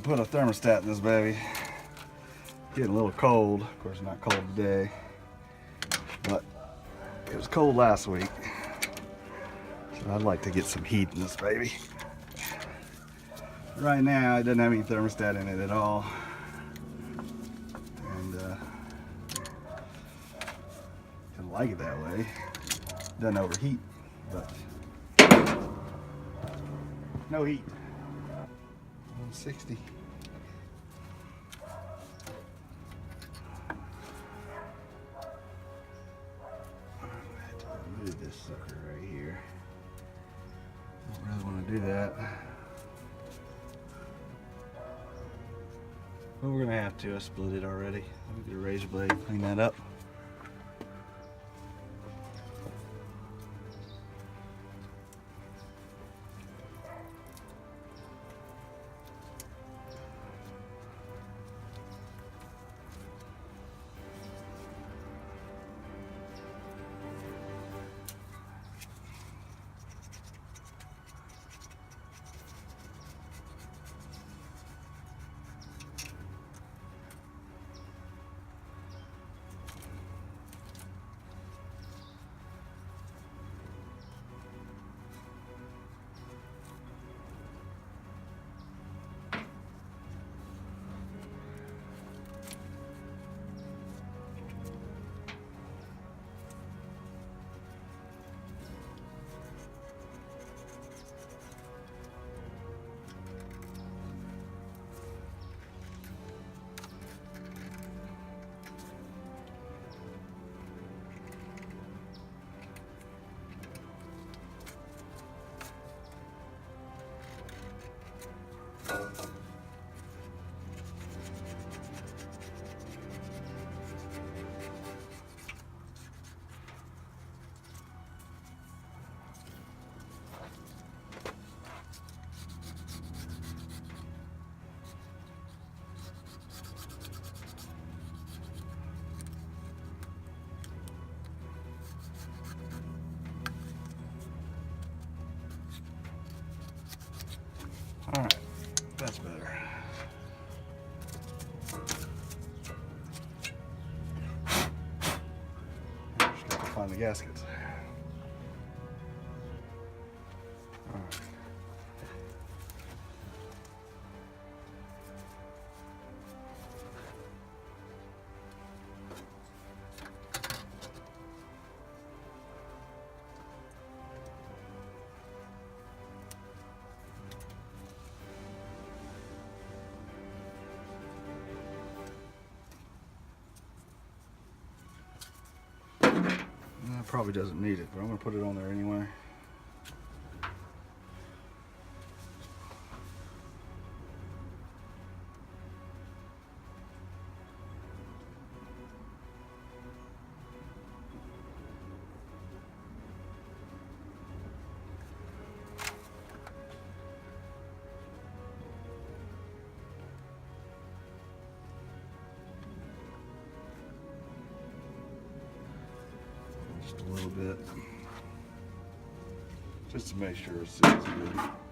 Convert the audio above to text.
put a thermostat in this baby. Getting a little cold. Of course, not cold today, but it was cold last week. So I'd like to get some heat in this baby. Right now, it doesn't have any thermostat in it at all. And I like it that way. Doesn't overheat, but no heat. 160. Move this sucker right here. Don't really want to do that. But we're gonna have to. I split it already. Let me get a razor blade, clean that up. All right, that's better. Just got to find the gaskets. All right. Probably doesn't need it, but I'm going to put it on there anyway. Just a little bit, just to make sure it's good.